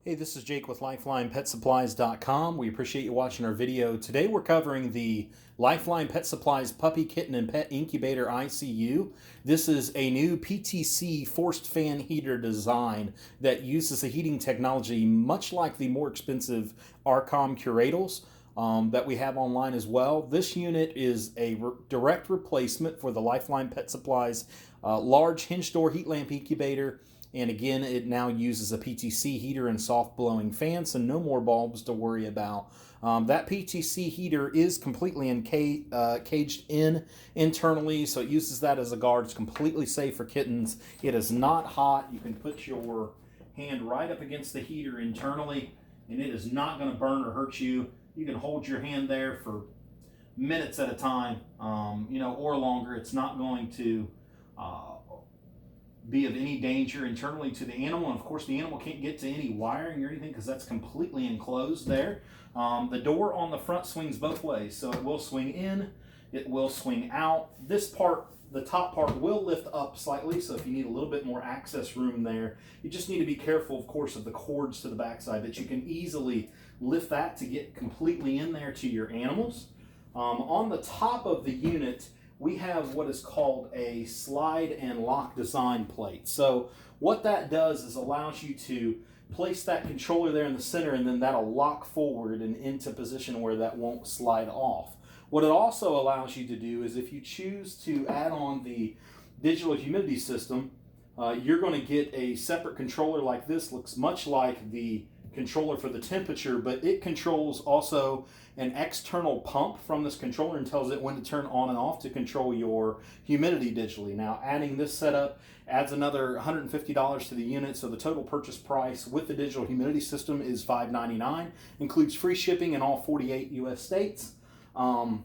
Hey, this is Jake with LifelinePetSupplies.com. We appreciate you watching our video. Today we're covering the Lifeline Pet Supplies Puppy, Kitten, and Pet Incubator ICU. This is a new PTC forced fan heater design that uses a heating technology much like the more expensive Arcom Curadles that we have online as well. This unit is a direct replacement for the Lifeline Pet Supplies large hinge door heat lamp incubator. And again, it now uses a PTC heater and soft blowing fan, so no more bulbs to worry about. That PTC heater is completely caged in internally, so it uses that as a guard. It's completely safe for kittens. It is not hot. You can put your hand right up against the heater internally, and it is not going to burn or hurt you. You can hold your hand there for minutes at a time, or longer. It's not going to be of any danger internally to the animal, and of course the animal can't get to any wiring or anything because that's completely enclosed there. The door on the front swings both ways, so it will swing in, it will swing out. This part, the top part, will lift up slightly, so if you need a little bit more access room there, you just need to be careful, of course, of the cords to the backside, that you can easily lift that to get completely in there to your animals. On the top of the unit, we have what is called a slide and lock design plate. So what that does is allows you to place that controller there in the center, and then that'll lock forward and into position where that won't slide off. What it also allows you to do is if you choose to add on the digital humidity system, you're going to get a separate controller like this. Looks much like the controller for the temperature, but it controls also an external pump from this controller and tells it when to turn on and off to control your humidity digitally. Now, adding this setup adds another $150 to the unit, so the total purchase price with the digital humidity system is $599. Includes free shipping in all 48 U.S. states. All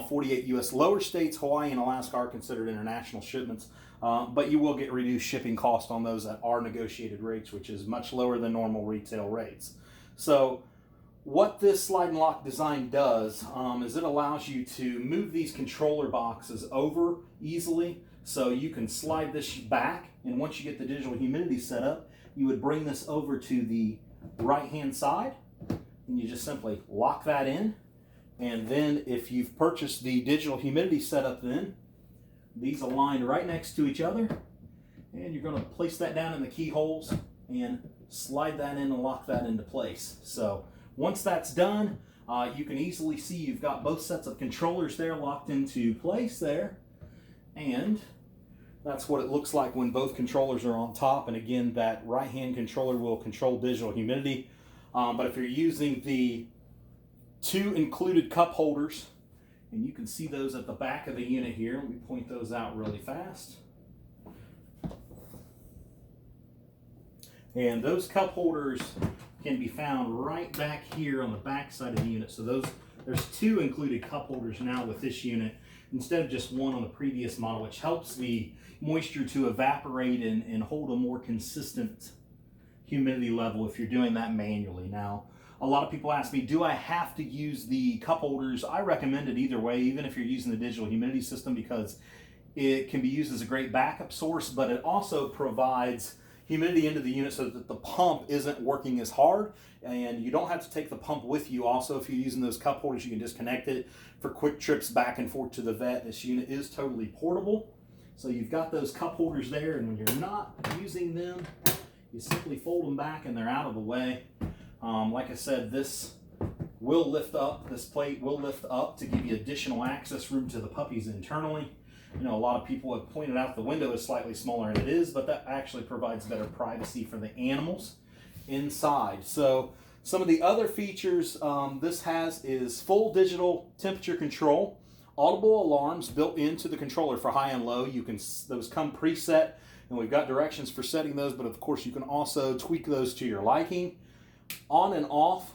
48 U.S. lower states. Hawaii and Alaska are considered international shipments, but you will get reduced shipping cost on those at our negotiated rates, which is much lower than normal retail rates. So what this slide and lock design does is it allows you to move these controller boxes over easily, so you can slide this back, and once you get the digital humidity set up, you would bring this over to the right hand side, and you just simply lock that in. And then if you've purchased the digital humidity setup, then these align right next to each other, and you're going to place that down in the keyholes and slide that in and lock that into place. So once that's done, you can easily see you've got both sets of controllers there locked into place there, and that's what it looks like when both controllers are on top. And again, that right hand controller will control digital humidity, but if you're using the two included cup holders, and you can see those at the back of the unit here. Let me point those out really fast. And those cup holders can be found right back here on the back side of the unit. So there's two included cup holders now with this unit instead of just one on the previous model, which helps the moisture to evaporate and hold a more consistent humidity level if you're doing that manually. Now, a lot of people ask me, do I have to use the cup holders? I recommend it either way, even if you're using the digital humidity system, because it can be used as a great backup source, but it also provides humidity into the unit so that the pump isn't working as hard, and you don't have to take the pump with you. Also, if you're using those cup holders, you can disconnect it for quick trips back and forth to the vet. This unit is totally portable. So you've got those cup holders there, and when you're not using them, you simply fold them back and they're out of the way. Like I said, this will lift up, this plate will lift up to give you additional access room to the puppies internally. You know, a lot of people have pointed out the window is slightly smaller, and it is, but that actually provides better privacy for the animals inside. So some of the other features this has is full digital temperature control, audible alarms built into the controller for high and low. Those come preset, and we've got directions for setting those, but of course you can also tweak those to your liking. On and off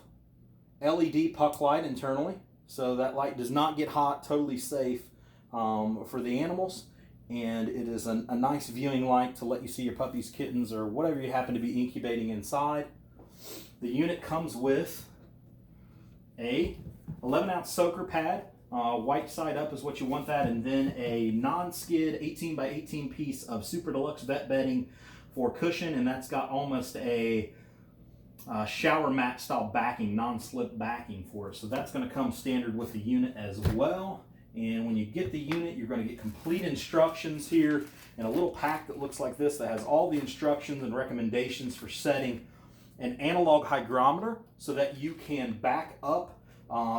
LED puck light internally, so that light does not get hot, totally safe for the animals, and it is a nice viewing light to let you see your puppies, kittens, or whatever you happen to be incubating inside. The unit comes with a 11-ounce soaker pad, white side up is what you want that, and then a non-skid 18 by 18 piece of super deluxe vet bedding for cushion, and that's got almost a shower mat style backing, non-slip backing for it. So that's going to come standard with the unit as well. And when you get the unit, you're going to get complete instructions here and a little pack that looks like this that has all the instructions and recommendations for setting an analog hygrometer so that you can back up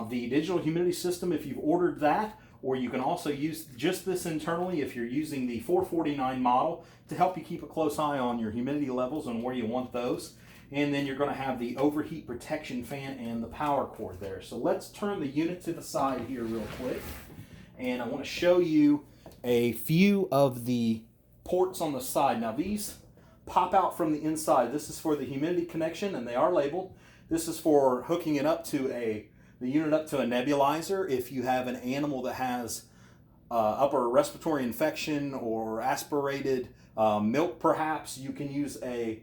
the digital humidity system if you've ordered that, or you can also use just this internally if you're using the 449 model to help you keep a close eye on your humidity levels and where you want those. And then you're going to have the overheat protection fan and the power cord there. So let's turn the unit to the side here real quick. And I want to show you a few of the ports on the side. Now these pop out from the inside. This is for the humidity connection, and they are labeled. This is for hooking it up to the unit up to a nebulizer. If you have an animal that has upper respiratory infection or aspirated milk perhaps, you can use a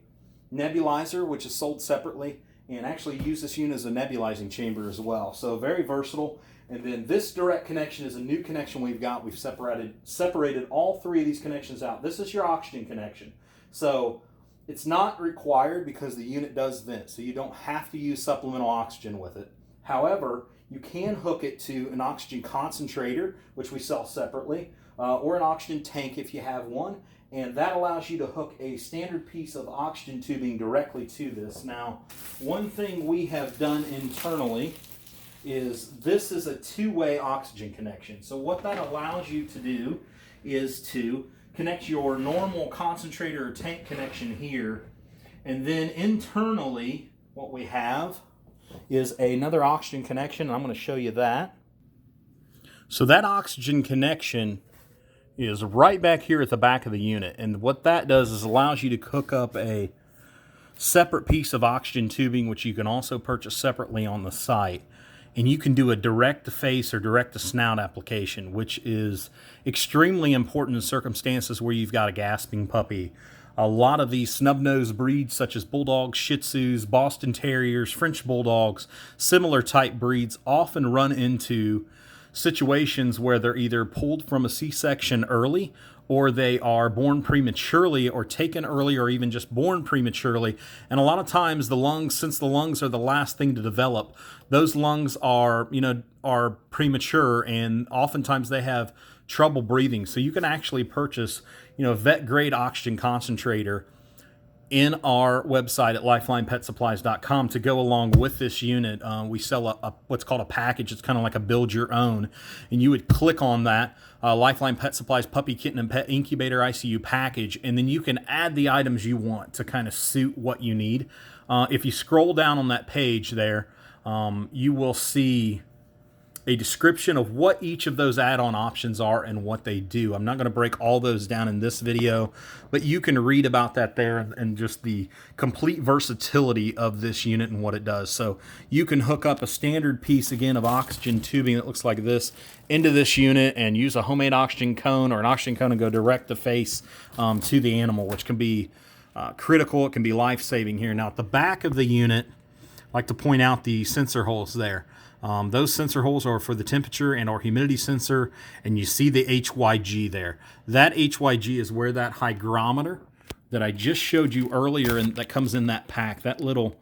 nebulizer, which is sold separately, and actually use this unit as a nebulizing chamber as well. So very versatile. And then this direct connection is a new connection we've got. We've separated all three of these connections out. This is your oxygen connection. So it's not required because the unit does vent, so you don't have to use supplemental oxygen with it. However, you can hook it to an oxygen concentrator, which we sell separately, or an oxygen tank if you have one, and that allows you to hook a standard piece of oxygen tubing directly to this. Now, one thing we have done internally is this is a two-way oxygen connection. So what that allows you to do is to connect your normal concentrator or tank connection here, and then internally what we have is another oxygen connection, and I'm going to show you that. So that oxygen connection is right back here at the back of the unit, and what that does is allows you to hook up a separate piece of oxygen tubing, which you can also purchase separately on the site. And you can do a direct-to-face or direct-to-snout application, which is extremely important in circumstances where you've got a gasping puppy. A lot of these snub-nosed breeds, such as Bulldogs, Shih Tzus, Boston Terriers, French Bulldogs, similar type breeds, often run into situations where they're either pulled from a C-section early, or they are born prematurely or taken early, or even just born prematurely. And a lot of times the lungs, since the lungs are the last thing to develop, those lungs are premature, and oftentimes they have trouble breathing. So you can actually purchase, vet grade oxygen concentrator in our website at lifelinepetsupplies.com to go along with this unit. We sell what's called a package. It's kind of like a build your own, and you would click on that Lifeline Pet Supplies Puppy, Kitten, and Pet Incubator ICU package, and then you can add the items you want to kind of suit what you need. If you scroll down on that page there, you will see a description of what each of those add-on options are and what they do. I'm not going to break all those down in this video, but you can read about that there and just the complete versatility of this unit and what it does. So you can hook up a standard piece, again, of oxygen tubing that looks like this into this unit and use a homemade oxygen cone or an oxygen cone and go direct to face to the animal, which can be critical. It can be life-saving here. Now, at the back of the unit, I like to point out the sensor holes there. Those sensor holes are for the temperature and our humidity sensor, and you see the HYG there. That HYG is where that hygrometer that I just showed you earlier and that comes in that pack, that little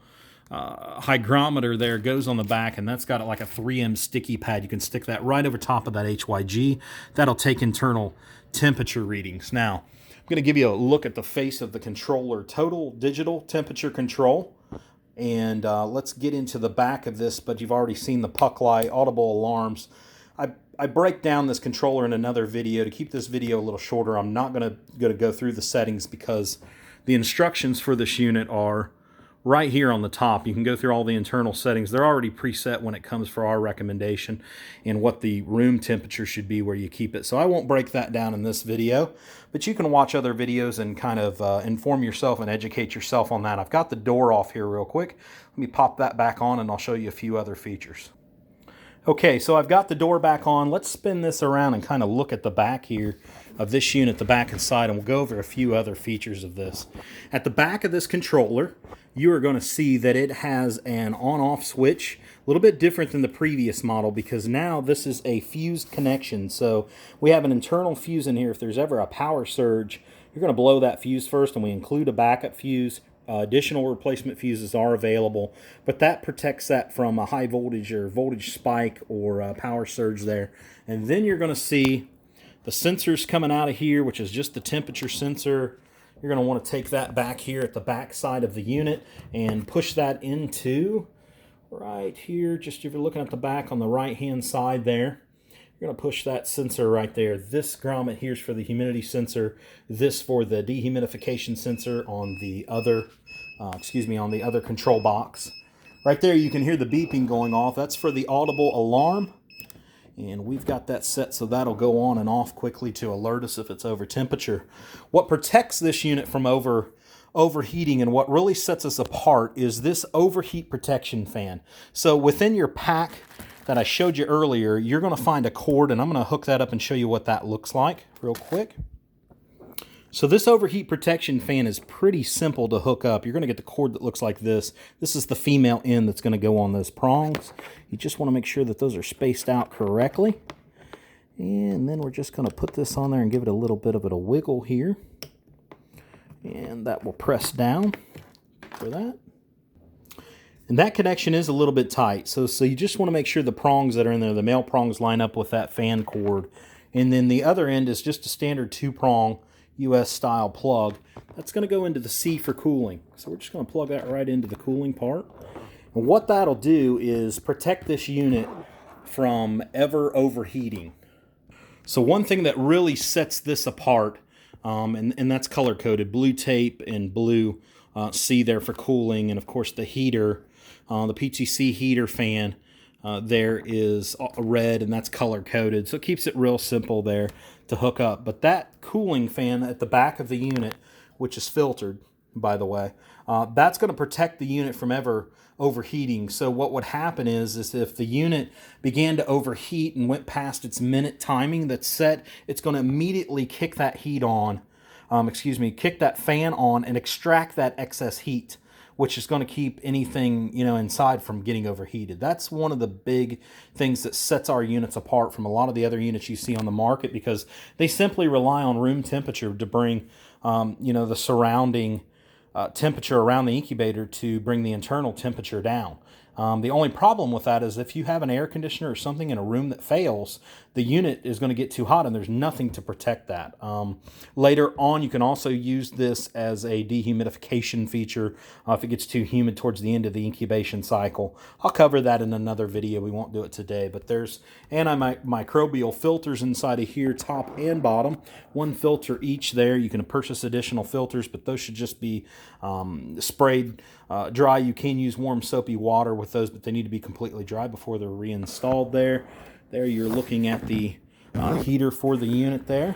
hygrometer there goes on the back, and that's got like a 3M sticky pad. You can stick that right over top of that HYG. That'll take internal temperature readings. Now, I'm going to give you a look at the face of the controller. Total digital temperature control. And let's get into the back of this, but you've already seen the puck light, audible alarms. I break down this controller in another video. To keep this video a little shorter, I'm not going to go through the settings because the instructions for this unit are right here on the top. You can go through all the internal settings. They're already preset when it comes for our recommendation and what the room temperature should be where you keep it. So I won't break that down in this video, but you can watch other videos and kind of inform yourself and educate yourself on that. I've got the door off here real quick. Let me pop that back on and I'll show you a few other features. Okay, so I've got the door back on. Let's spin this around and kind of look at the back here of this unit, the back and side, and we'll go over a few other features of this. At the back of this controller, you are going to see that it has an on-off switch, a little bit different than the previous model because now this is a fused connection. So we have an internal fuse in here. If there's ever a power surge, you're going to blow that fuse first, and we include a backup fuse Additional replacement fuses are available, but that protects that from a high voltage or voltage spike or power surge there. And then you're going to see the sensors coming out of here, which is just the temperature sensor. You're going to want to take that back here at the back side of the unit and push that into right here. Just if you're looking at the back on the right hand side there, you're going to push that sensor right there. This grommet here is for the humidity sensor. This for the dehumidification sensor on the other, on the other control box. Right there you can hear the beeping going off. That's for the audible alarm. And we've got that set so that'll go on and off quickly to alert us if it's over temperature. What protects this unit from overheating and what really sets us apart is this overheat protection fan. So within your pack that I showed you earlier, you're going to find a cord, and I'm going to hook that up and show you what that looks like real quick. So this overheat protection fan is pretty simple to hook up. You're going to get the cord that looks like this. This is the female end that's going to go on those prongs. You just want to make sure that those are spaced out correctly. And then we're just going to put this on there and give it a little bit of a wiggle here. And that will press down for that. And that connection is a little bit tight. So you just want to make sure the prongs that are in there, the male prongs, line up with that fan cord. And then the other end is just a standard 2-prong US style plug. That's going to go into the C for cooling. So we're just going to plug that right into the cooling part. And what that'll do is protect this unit from ever overheating. So one thing that really sets this apart, and that's color coded, blue tape and blue C there for cooling, and of course the heater, the Ptc heater fan, there is red, and that's color coded, so it keeps it real simple there to hook up. But that cooling fan at the back of the unit, which is filtered, by the way, that's going to protect the unit from ever overheating. So what would happen is if the unit began to overheat and went past its minute timing that's set, it's going to immediately kick that heat on, kick that fan on and extract that excess heat, which is going to keep anything, inside from getting overheated. That's one of the big things that sets our units apart from a lot of the other units you see on the market, because they simply rely on room temperature to bring, the surrounding temperature around the incubator to bring the internal temperature down. The only problem with that is if you have an air conditioner or something in a room that fails, the unit is going to get too hot and there's nothing to protect that. Later on, you can also use this as a dehumidification feature if it gets too humid towards the end of the incubation cycle. I'll cover that in another video. We won't do it today, but there's antimicrobial filters inside of here, top and bottom. One filter each there. You can purchase additional filters, but those should just be sprayed dry. You can use warm soapy water with those, but they need to be completely dry before they're reinstalled there. There you're looking at the heater for the unit there.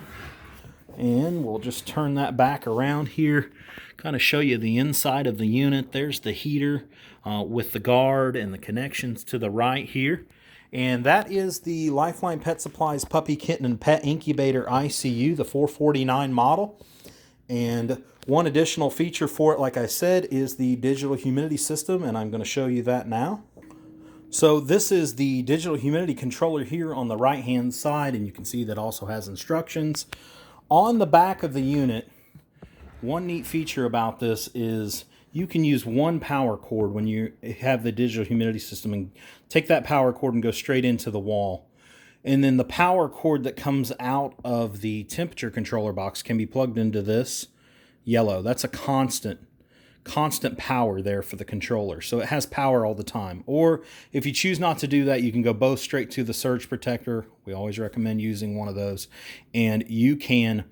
And we'll just turn that back around here, kind of show you the inside of the unit. There's the heater with the guard and the connections to the right here. And that is the Lifeline Pet Supplies Puppy, Kitten, and Pet Incubator ICU, the 449 model. And one additional feature for it, like I said, is the digital humidity system, and I'm going to show you that now. So this is the digital humidity controller here on the right hand side, and you can see that also has instructions. On the back of the unit, one neat feature about this is you can use one power cord when you have the digital humidity system, and take that power cord and go straight into the wall. And then the power cord that comes out of the temperature controller box can be plugged into this yellow. That's a constant power there for the controller. So it has power all the time. Or if you choose not to do that, you can go both straight to the surge protector. We always recommend using one of those. And you can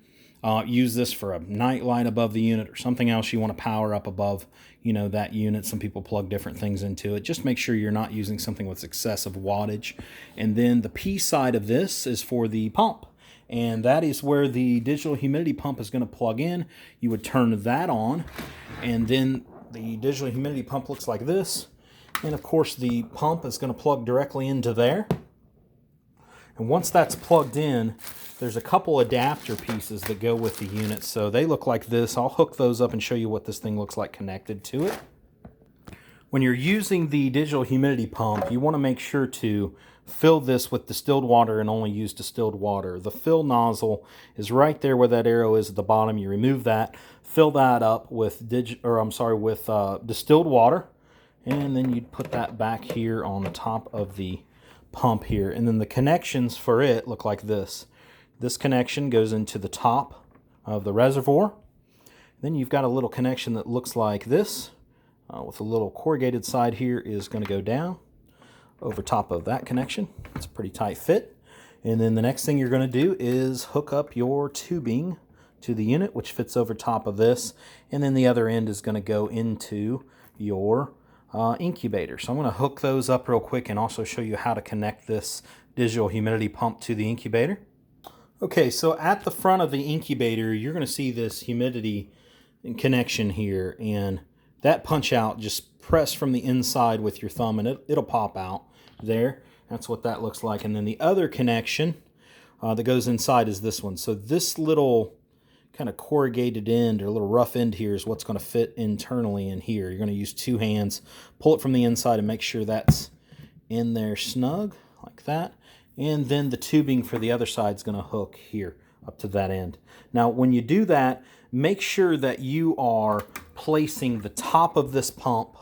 use this for a night light above the unit or something else you want to power up above, that unit. Some people plug different things into it. Just make sure you're not using something with excessive wattage. And then the P side of this is for the pump. And that is where the digital humidity pump is going to plug in. You would turn that on, and then the digital humidity pump looks like this. And of course the pump is going to plug directly into there. And once that's plugged in, there's a couple adapter pieces that go with the unit. So they look like this. I'll hook those up and show you what this thing looks like connected to it. When you're using the digital humidity pump, you want to make sure to fill this with distilled water and only use distilled water. The fill nozzle is right there where that arrow is at the bottom. You remove that, fill that up with distilled water, and then you'd put that back here on the top of the pump here. And then the connections for it look like this. This connection goes into the top of the reservoir. Then you've got a little connection that looks like this. With a little corrugated side here is going to go down over top of that connection. It's a pretty tight fit. And then the next thing you're going to do is hook up your tubing to the unit, which fits over top of this. And then the other end is going to go into your incubator. So I'm going to hook those up real quick and also show you how to connect this digital humidity pump to the incubator. Okay, so at the front of the incubator, you're going to see this humidity connection here, and that punch out, just press from the inside with your thumb and it'll pop out there. That's what that looks like. And then the other connection that goes inside is this one. So this little kind of corrugated end or little rough end here is what's going to fit internally in here. You're going to use two hands, pull it from the inside and make sure that's in there snug like that. And then the tubing for the other side is going to hook here up to that end. Now when you do that, make sure that you are placing the top of this pump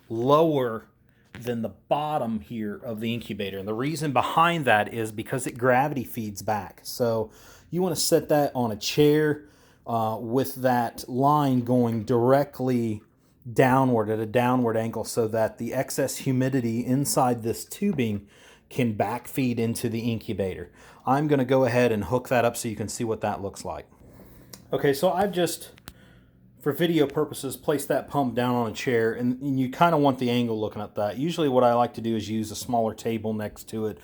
lower than the bottom here of the incubator. And the reason behind that is because it gravity feeds back. So you want to set that on a chair with that line going directly downward at a downward angle so that the excess humidity inside this tubing can backfeed into the incubator. I'm going to go ahead and hook that up so you can see what that looks like. Okay, so I've just, for video purposes, placed that pump down on a chair, and you kind of want the angle looking at that. Usually what I like to do is use a smaller table next to it.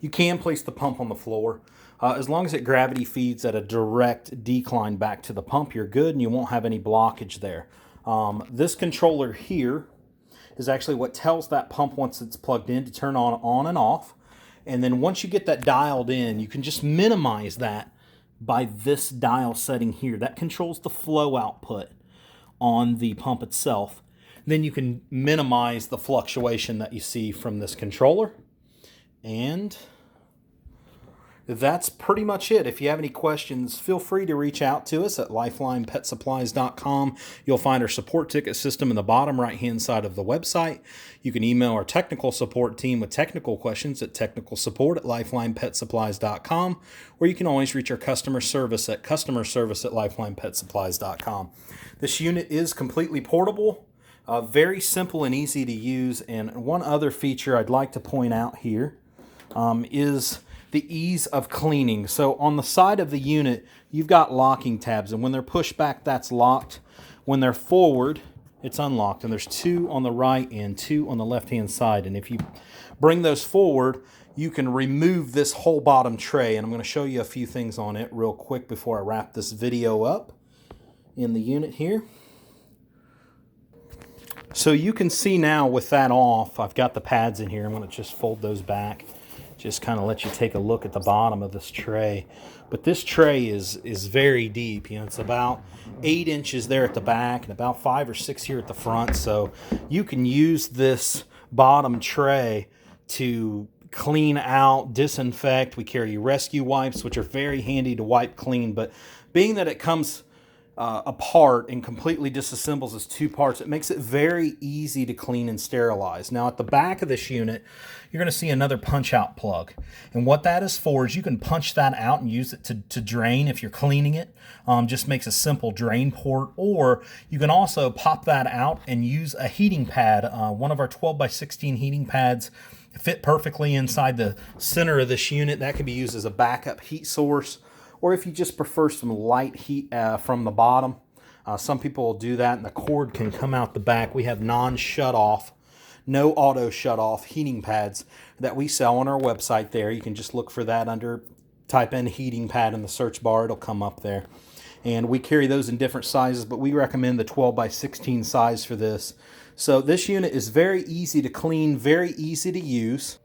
You can place the pump on the floor. As long as it gravity feeds at a direct decline back to the pump, you're good, and you won't have any blockage there. This controller here is actually what tells that pump once it's plugged in to turn on and off. And then once you get that dialed in, you can just minimize that by this dial setting here. That controls the flow output on the pump itself. Then you can minimize the fluctuation that you see from this controller. And that's pretty much it. If you have any questions, feel free to reach out to us at lifelinepetsupplies.com. You'll find our support ticket system in the bottom right-hand side of the website. You can email our technical support team with technical questions at technicalsupport@lifelinepetsupplies.com, or you can always reach our customer service at lifelinepetsupplies.com. This unit is completely portable, very simple and easy to use. And one other feature I'd like to point out here is the ease of cleaning. So on the side of the unit, you've got locking tabs, and when they're pushed back, that's locked. When they're forward, it's unlocked, and there's two on the right and two on the left-hand side. And if you bring those forward, you can remove this whole bottom tray, and I'm going to show you a few things on it real quick before I wrap this video up in the unit here. So you can see now with that off, I've got the pads in here. I'm going to just fold those back. Just kind of let you take a look at the bottom of this tray. But this tray is very deep. You know, it's about 8 inches there at the back and about 5 or 6 here at the front. So you can use this bottom tray to clean out, disinfect. We carry rescue wipes, which are very handy to wipe clean. But being that it comes apart and completely disassembles as two parts, it makes it very easy to clean and sterilize. Now at the back of this unit, you're going to see another punch out plug. And what that is for is you can punch that out and use it to drain if you're cleaning it. Just makes a simple drain port. Or you can also pop that out and use a heating pad. One of our 12x16 heating pads fit perfectly inside the center of this unit. That can be used as a backup heat source. Or if you just prefer some light heat from the bottom, some people will do that, and the cord can come out the back. We have non-shut-off, no auto shut-off heating pads that we sell on our website there. You can just look for that under, type in heating pad in the search bar. It'll come up there. And we carry those in different sizes, but we recommend the 12x16 size for this. So this unit is very easy to clean, very easy to use.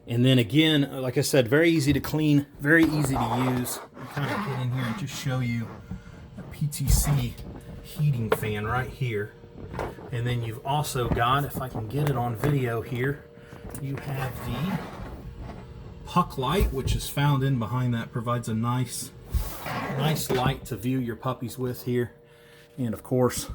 And then again, like I said, very easy to clean, very easy to use. I'll kind of get in here and just show you a PTC heating fan right here. And then you've also got, if I can get it on video here, you have the puck light, which is found in behind that, provides a nice light to view your puppies with here. And of course,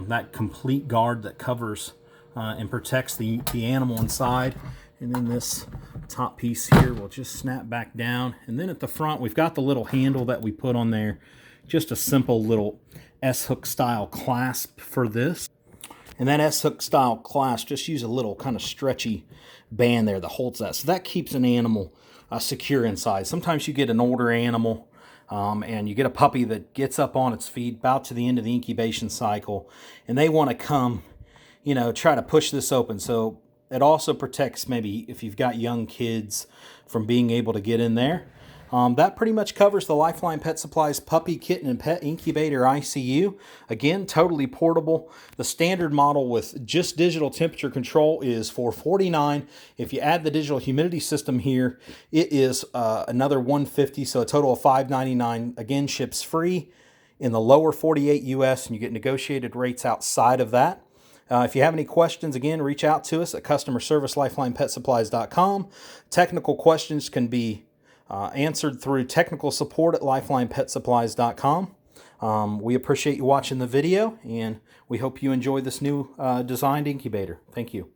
that complete guard that covers and protects the animal inside. And then this top piece here will just snap back down. And then at the front, we've got the little handle that we put on there. Just a simple little S-hook style clasp for this. And that S-hook style clasp, just use a little kind of stretchy band there that holds that. So that keeps an animal secure inside. Sometimes you get an older animal and you get a puppy that gets up on its feet about to the end of the incubation cycle, and they want to come, you know, try to push this open. So it also protects maybe if you've got young kids from being able to get in there. That pretty much covers the Lifeline Pet Supplies Puppy, Kitten, and Pet Incubator ICU. Again, totally portable. The standard model with just digital temperature control is $449. If you add the digital humidity system here, it is another $150, so a total of $599. Again, ships free in the lower 48 US, and you get negotiated rates outside of that. If you have any questions, again, reach out to us at customerservice@lifelinepetsupplies.com. Technical questions can be answered through technical support at lifelinepetsupplies.com. We appreciate you watching the video, and we hope you enjoy this new designed incubator. Thank you.